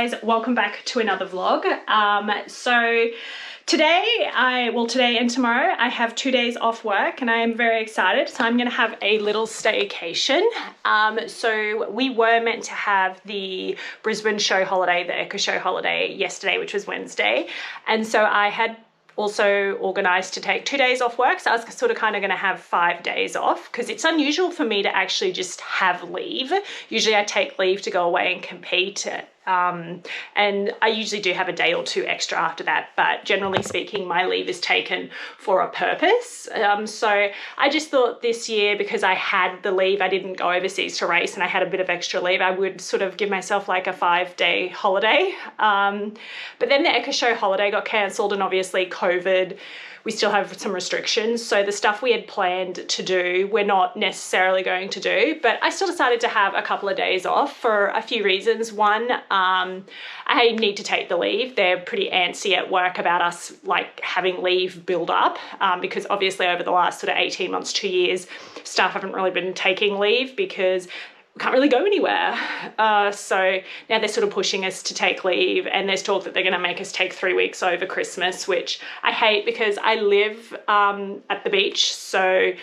guys, welcome back to another vlog. So today and tomorrow I have 2 days off work and I am very excited. So I'm going to have a little staycation. So we were meant to have the Brisbane show holiday, the EKKA show holiday yesterday, which was Wednesday. And so I had also organised to take 2 days off work. So I was sort of kind of going to have 5 days off because it's unusual for me to actually just have leave. Usually I take leave to go away and compete. And I usually do have a day or two extra after that, but generally speaking, my leave is taken for a purpose. So I just thought this year, because I had the leave, I didn't go overseas to race and I had a bit of extra leave, I would sort of give myself like a 5-day holiday. But then the EKKA show holiday got cancelled and obviously COVID, we still have some restrictions. So the stuff we had planned to do, we're not necessarily going to do, but I still decided to have a couple of days off for a few reasons. One, I need to take the leave. They're pretty antsy at work about us like having leave build up because obviously over the last sort of 18 months, 2 years, staff haven't really been taking leave because we can't really go anywhere. So now they're sort of pushing us to take leave and there's talk that they're going to make us take 3 weeks over Christmas, which I hate because I live at the beach. So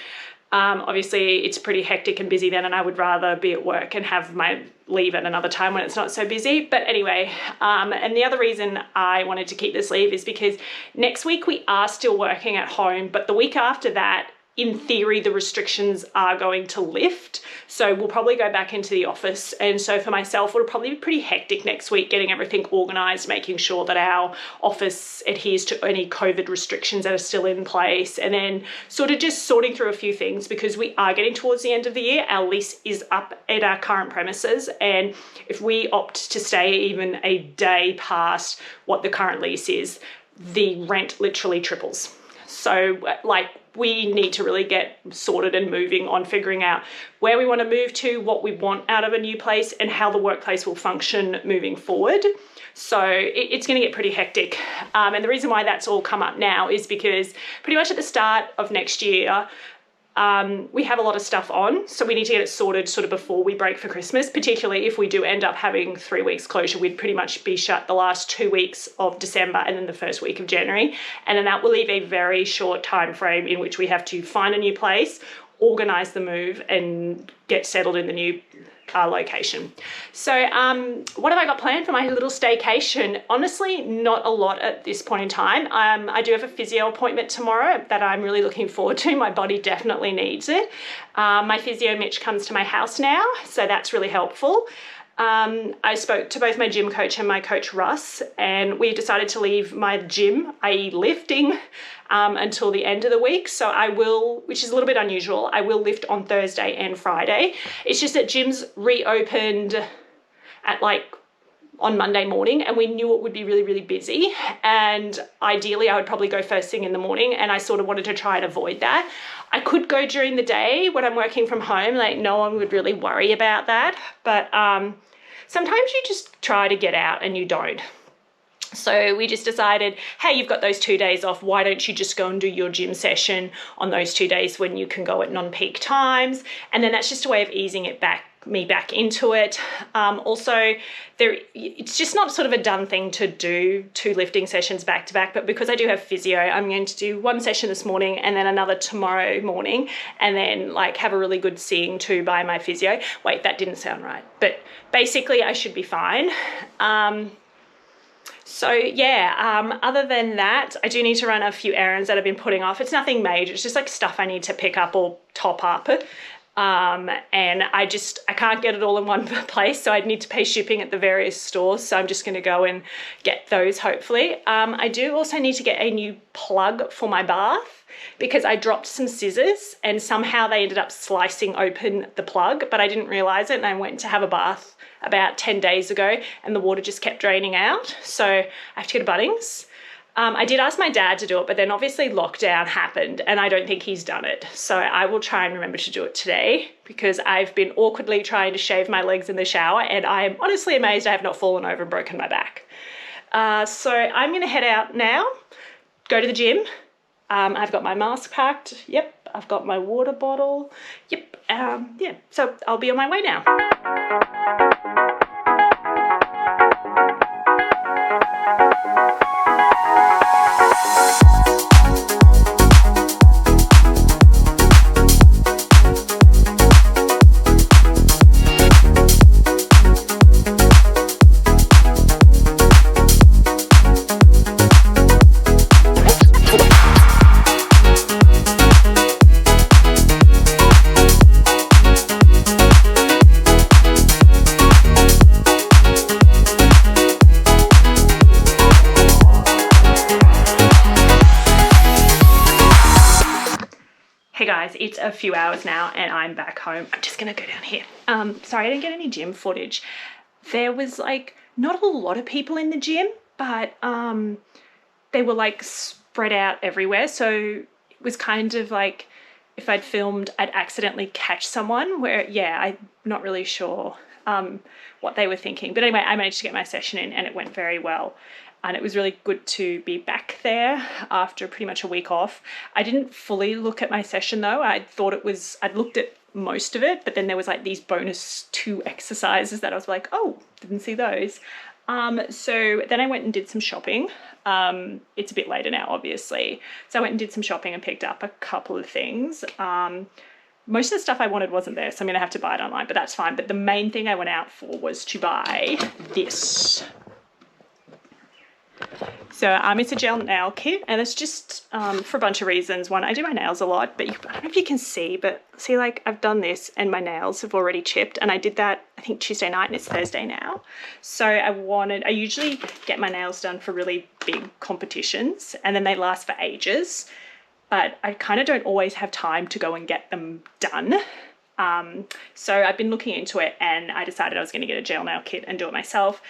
obviously it's pretty hectic and busy then and I would rather be at work and have my leave at another time when it's not so busy. But anyway, and the other reason I wanted to keep this leave is because next week we are still working at home, but the week after that, in theory, the restrictions are going to lift. So we'll probably go back into the office. And so for myself, it'll probably be pretty hectic next week, getting everything organized, making sure that our office adheres to any COVID restrictions that are still in place. And then sort of just sorting through a few things because we are getting towards the end of the year. Our lease is up at our current premises. And if we opt to stay even a day past what the current lease is, the rent literally triples. So like, we need to really get sorted and moving on figuring out where we want to move to, what we want out of a new place, and how the workplace will function moving forward. So it's going to get pretty hectic. And the reason why that's all come up now is because pretty much at the start of next year, we have a lot of stuff on, so we need to get it sorted sort of before we break for Christmas, particularly if we do end up having 3 weeks closure. We'd pretty much be shut the last 2 weeks of December and then the first week of January. And then that will leave a very short time frame in which we have to find a new place, organise the move and get settled in the new location. So what have I got planned for my little staycation? Honestly, not a lot at this point in time. I do have a physio appointment tomorrow that I'm really looking forward to. My body definitely needs it. My physio Mitch comes to my house now, so that's really helpful. I spoke to both my gym coach and my coach Russ, and we decided to leave my gym, i.e. lifting, until the end of the week. So I will, which is a little bit unusual, I will lift on Thursday and Friday. It's just that gyms reopened at like on Monday morning and we knew it would be really, really busy. And ideally I would probably go first thing in the morning, and I sort of wanted to try and avoid that. I could go during the day when I'm working from home, like no one would really worry about that. But sometimes you just try to get out and you don't. So we just decided, hey, you've got those 2 days off. Why don't you just go and do your gym session on those 2 days when you can go at non-peak times? And then that's just a way of easing it me back into it. Also, it's just not sort of a done thing to do 2 lifting sessions back to back, but because I do have physio, I'm going to do one session this morning and then another tomorrow morning, and then like have a really good seeing to by my physio. Wait, that didn't sound right, but basically I should be fine. So yeah, other than that, I do need to run a few errands that I've been putting off. It's nothing major, it's just like stuff I need to pick up or top up. And I can't get it all in one place, so I'd need to pay shipping at the various stores. So I'm just going to go and get those hopefully. I do also need to get a new plug for my bath because I dropped some scissors and somehow they ended up slicing open the plug, but I didn't realize it and I went to have a bath about 10 days ago and the water just kept draining out. So I have to go to Bunnings. I did ask my dad to do it, but then obviously lockdown happened and I don't think he's done it. So I will try and remember to do it today because I've been awkwardly trying to shave my legs in the shower and I am honestly amazed I have not fallen over and broken my back. So I'm going to head out now, go to the gym. I've got my mask packed. Yep. I've got my water bottle. Yep. Yeah. So I'll be on my way now. Hey guys, it's a few hours now and I'm back home. I'm just gonna go down here. Sorry I didn't get any gym footage. There was like not a lot of people in the gym, but they were like spread out everywhere. So it was kind of like if I'd filmed, I'd accidentally catch someone where, yeah, I'm not really sure what they were thinking. But anyway, I managed to get my session in and it went very well. And it was really good to be back there after pretty much a week off. I didn't fully look at my session though. I'd looked at most of it, but then there was like these bonus 2 exercises that I was like, oh, didn't see those. So then I went and did some shopping. It's a bit later now, obviously. So I went and did some shopping and picked up a couple of things. Most of the stuff I wanted wasn't there, so I'm gonna have to buy it online, but that's fine. But the main thing I went out for was to buy this. So it's a gel nail kit, and it's just for a bunch of reasons. One, I do my nails a lot, but I don't know if you can see, but see, like I've done this and my nails have already chipped, and I did that I think Tuesday night and it's Thursday now. So I usually get my nails done for really big competitions and then they last for ages, but I kind of don't always have time to go and get them done. So I've been looking into it and I decided I was going to get a gel nail kit and do it myself.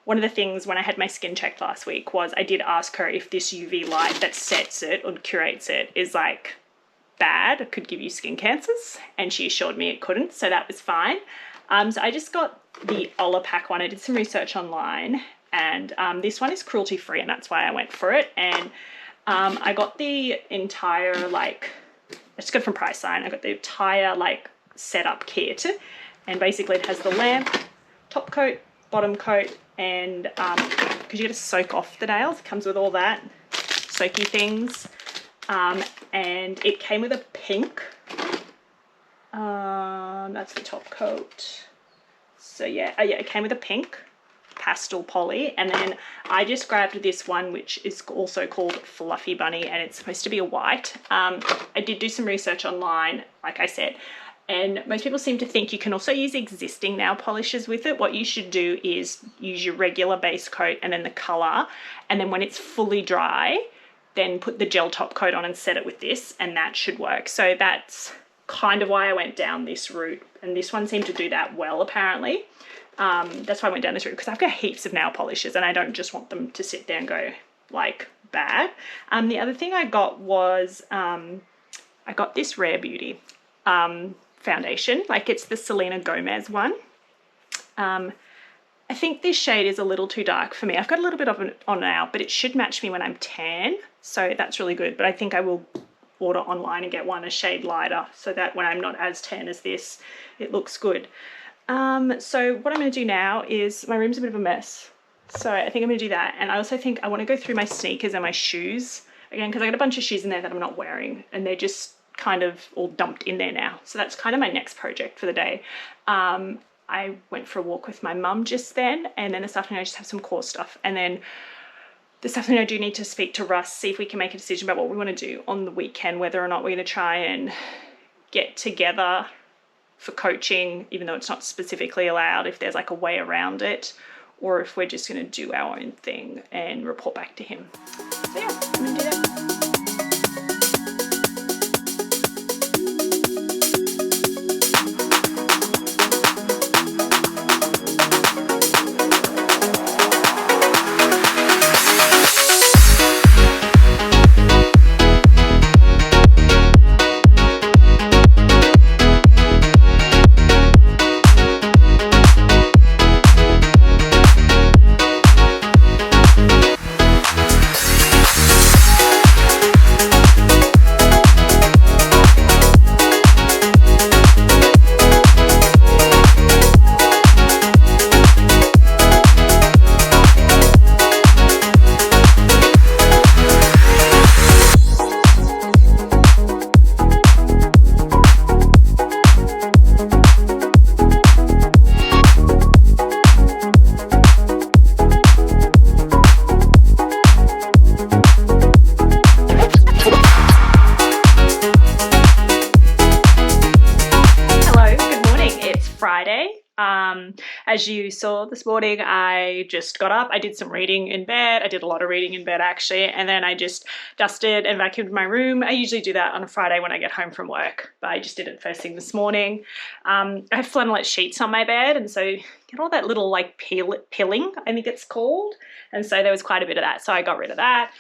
One of the things when I had my skin checked last week was I did ask her if this UV light that sets it or curates it is like bad, it could give you skin cancers, and she assured me it couldn't, so that was fine. So I just got the Olapack one. I did some research online, and this one is cruelty free, and that's why I went for it. And I got the entire I just got it from Priceline. I got the entire setup kit, and basically it has the lamp, top coat, bottom coat, and because you got to soak off the nails, it comes with all that soaky things, and it came with a pink, that's the top coat. So yeah, it came with a pink pastel poly, and then I just grabbed this one which is also called Fluffy Bunny, and it's supposed to be a white. I did do some research online, like I said, and most people seem to think you can also use existing nail polishes with it. What you should do is use your regular base coat and then the colour, and then when it's fully dry, then put the gel top coat on and set it with this, and that should work. So that's kind of why I went down this route, and this one seemed to do that well apparently. That's why I went down this route, because I've got heaps of nail polishes and I don't just want them to sit there and go like bad. The other thing I got was I got this Rare Beauty foundation, it's the Selena Gomez one. I think this shade is a little too dark for me. I've got a little bit of it on now, but it should match me when I'm tan, so that's really good. But I think I will order online and get one a shade lighter so that when I'm not as tan as this, it looks good. So what I'm going to do now is, my room's a bit of a mess, so I think I'm going to do that. And I also think I want to go through my sneakers and my shoes again, because I got a bunch of shoes in there that I'm not wearing and they're just kind of all dumped in there now. So that's kind of my next project for the day. I went for a walk with my mum just then, and then this afternoon I just have some core stuff, and then this afternoon I do need to speak to Russ, see if we can make a decision about what we want to do on the weekend, whether or not we're going to try and get together for coaching, even though it's not specifically allowed, if there's a way around it, or if we're just going to do our own thing and report back to him. So yeah, I'm going to do that. as you saw this morning, I just got up. I did some reading in bed. I did a lot of reading in bed actually. And then I just dusted and vacuumed my room. I usually do that on a Friday when I get home from work, but I just did it first thing this morning. I have flannelette sheets on my bed, and so you get all that little like pilling, I think it's called. And so there was quite a bit of that. So I got rid of that.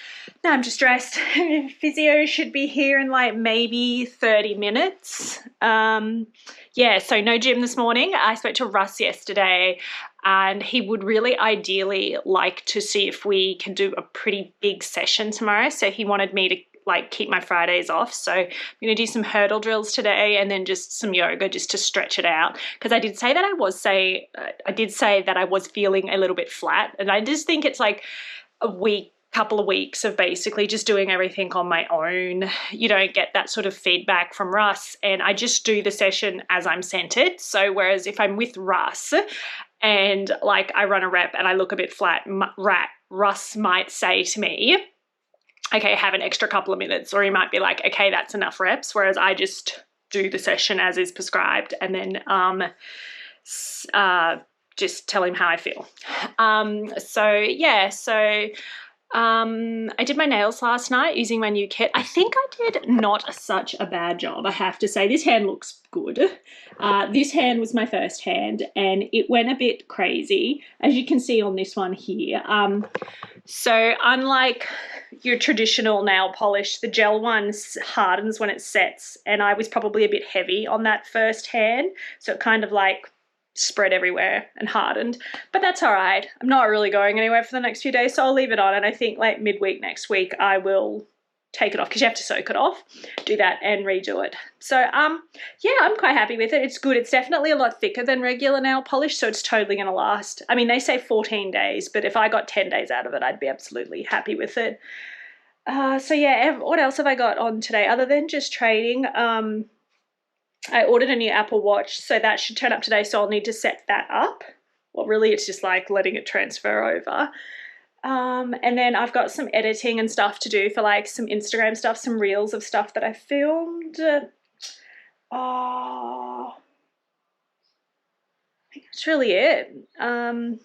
Now I'm just dressed. Physio should be here in like maybe 30 minutes. Yeah, so no gym this morning. I spoke to Russ yesterday and he would really ideally like to see if we can do a pretty big session tomorrow. So he wanted me to like keep my Fridays off. So I'm going to do some hurdle drills today and then just some yoga just to stretch it out. Because I did say that I was feeling a little bit flat, and I just think it's like couple of weeks of basically just doing everything on my own. You don't get that sort of feedback from Russ, and I just do the session as I'm centered. So whereas if I'm with Russ and like I run a rep and I look a bit flat, Russ might say to me, okay, have an extra couple of minutes, or he might be like, okay, that's enough reps, whereas I just do the session as is prescribed and then just tell him how I feel. I did my nails last night using my new kit. I think I did not such a bad job, I have to say. This hand looks good. This hand was my first hand and it went a bit crazy, as you can see on this one here. So unlike your traditional nail polish, the gel one hardens when it sets, and I was probably a bit heavy on that first hand, so it kind of like spread everywhere and hardened, but that's all right. I'm not really going anywhere for the next few days, so I'll leave it on, and I think like midweek next week I will take it off because you have to soak it off, do that and redo it. So yeah, I'm quite happy with it. It's good. It's definitely a lot thicker than regular nail polish, so it's totally going to last. I mean, they say 14 days, but if I got 10 days out of it, I'd be absolutely happy with it. So yeah, what else have I got on today other than just trading? I ordered a new Apple Watch, so that should turn up today, so I'll need to set that up. Well, really, it's just like letting it transfer over. And then I've got some editing and stuff to do for like some Instagram stuff, some reels of stuff that I filmed. I think that's really it.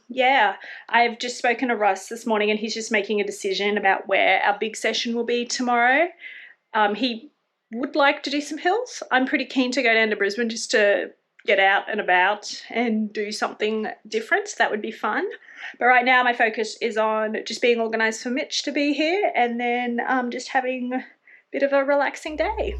Yeah, I've just spoken to Russ this morning and he's just making a decision about where our big session will be tomorrow. He would like to do some hills. I'm pretty keen to go down to Brisbane just to get out and about and do something different. That would be fun. But right now my focus is on just being organised for Mitch to be here and then just having a bit of a relaxing day.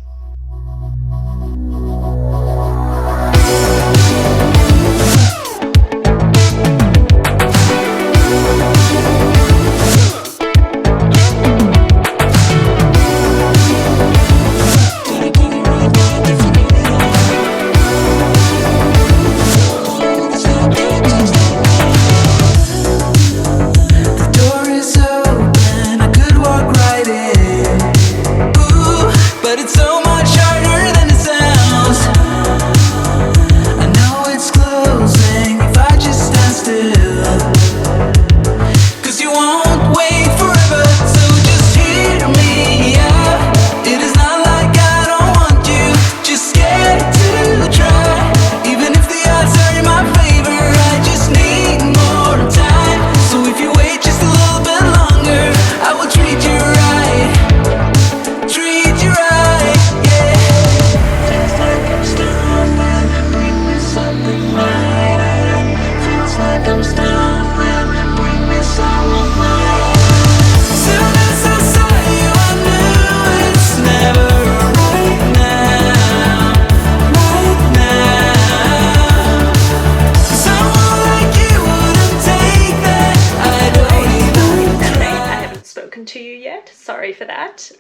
Sorry for that.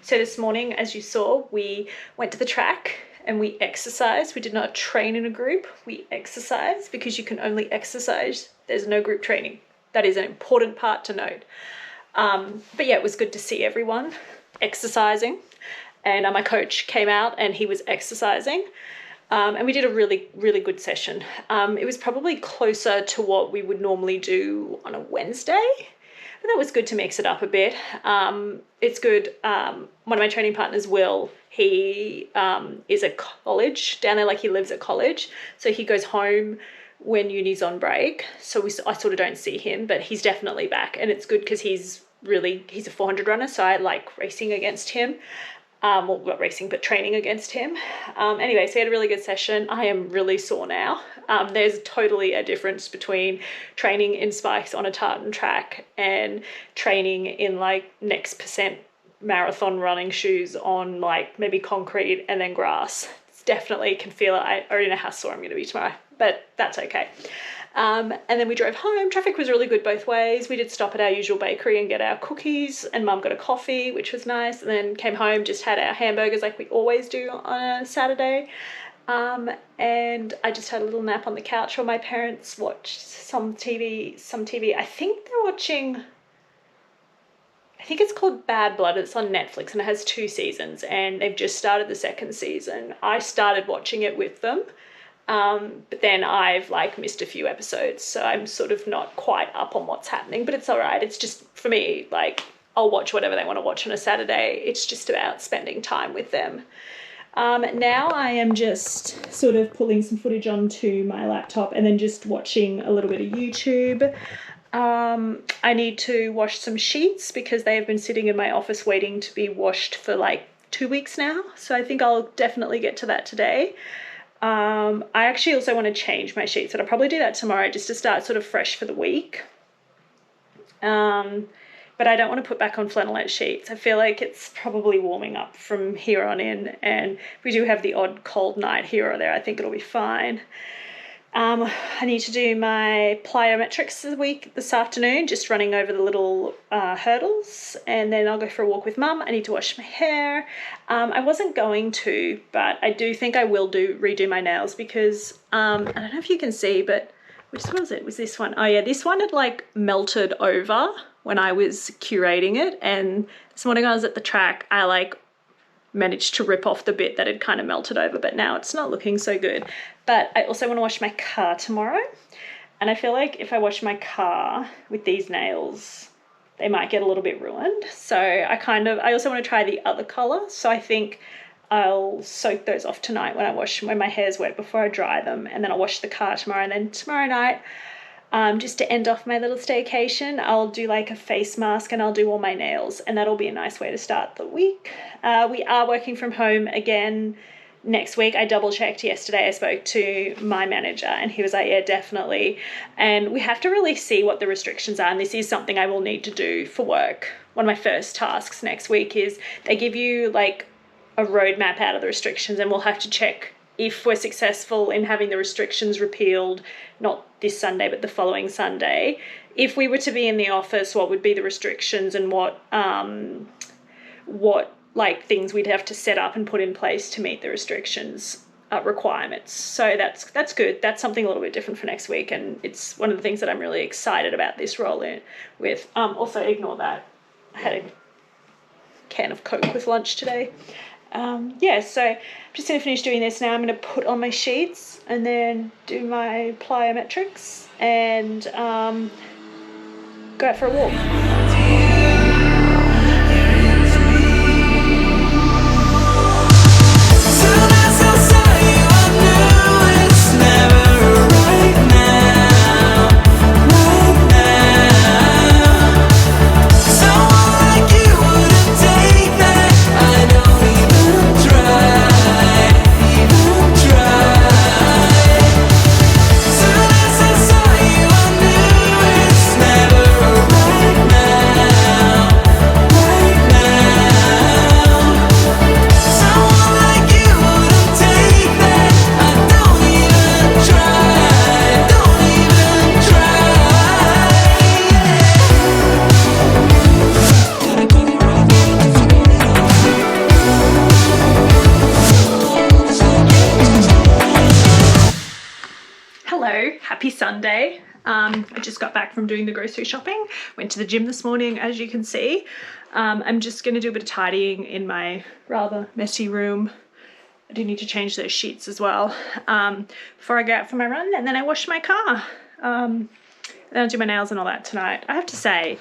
So this morning, as you saw, we went to the track and we exercised. We did not train in a group. We exercised because you can only exercise. There's no group training. That is an important part to note. But yeah, it was good to see everyone exercising. And my coach came out and he was exercising. And we did a really, really good session. It was probably closer to what we would normally do on a Wednesday. But that was good to mix it up a bit. It's good. One of my training partners, Will, he is at college down there, like he lives at college. So he goes home when uni's on break, so I sort of don't see him, but he's definitely back, and it's good because he's a 400 runner, so I like racing against him. Well, not racing, but training against him. Anyway, so he had a really good session. I am really sore now. There's totally a difference between training in spikes on a tartan track and training in like next percent marathon running shoes on like maybe concrete and then grass. It's definitely can feel it. I already know how sore I'm going to be tomorrow, but that's okay. And then we drove home. Traffic was really good both ways. We did stop at our usual bakery and get our cookies, and Mum got a coffee, which was nice. And then came home, just had our hamburgers like we always do on a Saturday. And I just had a little nap on the couch while my parents watched some TV. I think they're watching, I think it's called Bad Blood. It's on Netflix and it has 2 seasons, and they've just started the 2nd season. I started watching it with them. But then I've like missed a few episodes, so I'm sort of not quite up on what's happening, but it's all right. It's just, for me, like, I'll watch whatever they want to watch on a Saturday. It's just about spending time with them. Now I am just sort of pulling some footage onto my laptop and then just watching a little bit of YouTube. I need to wash some sheets because they have been sitting in my office waiting to be washed for like 2 weeks now. So I think I'll definitely get to that today. I actually also want to change my sheets, and I'll probably do that tomorrow just to start sort of fresh for the week. But I don't want to put back on flannelette sheets. I feel like it's probably warming up from here on in, and if we do have the odd cold night here or there, I think it'll be fine. I need to do my plyometrics this afternoon, just running over the little hurdles, and then I'll go for a walk with Mum. I need to wash my hair. I wasn't going to, but I do think I will redo my nails because I don't know if you can see, but which was it? Was this one? Oh yeah, this one had like melted over when I was curating it, and this morning I was at the track, I like managed to rip off the bit that had kind of melted over, but now it's not looking so good. But I also want to wash my car tomorrow, and I feel like if I wash my car with these nails, they might get a little bit ruined. So I also want to try the other colour, so I think I'll soak those off tonight when my hair's wet before I dry them, and then I'll wash the car tomorrow, and then tomorrow night, just to end off my little staycation, I'll do like a face mask and I'll do all my nails, and that'll be a nice way to start the week. We are working from home again next week. I double checked yesterday. I spoke to my manager and he was like, yeah, definitely. And we have to really see what the restrictions are, and this is something I will need to do for work. One of my first tasks next week is they give you like a roadmap out of the restrictions, and we'll have to check if we're successful in having the restrictions repealed, not this Sunday, but the following Sunday. If we were to be in the office, what would be the restrictions, and what like things we'd have to set up and put in place to meet the restrictions requirements. So that's good. That's something a little bit different for next week, and it's one of the things that I'm really excited about this role in with. Also ignore that. I had a can of Coke with lunch today. Yeah, so I'm just going to finish doing this now. I'm going to put on my sheets and then do my plyometrics and go out for a walk. Happy Sunday. I just got back from doing the grocery shopping, went to the gym this morning, as you can see. I'm just going to do a bit of tidying in my rather messy room. I do need to change those sheets as well before I go out for my run, and then I wash my car. Then I'll do my nails and all that tonight. I have to say,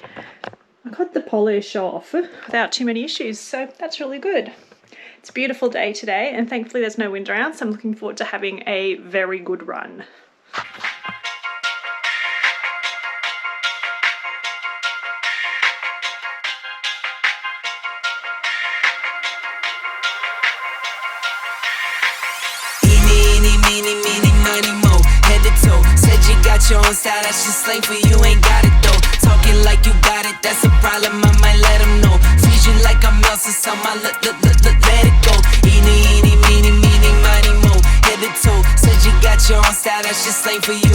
I got the polish off without too many issues, so that's really good. It's a beautiful day today, and thankfully there's no wind around, so I'm looking forward to having a very good run. got your own style, that's just slang for you, ain't got it though. Talking like you got it, that's a problem, I might let them know. Freeze you like I'm Elsa, so my let it go. Eeny, meeny, miny, mo, head to toe. Said you got your own style, that's just slang for you.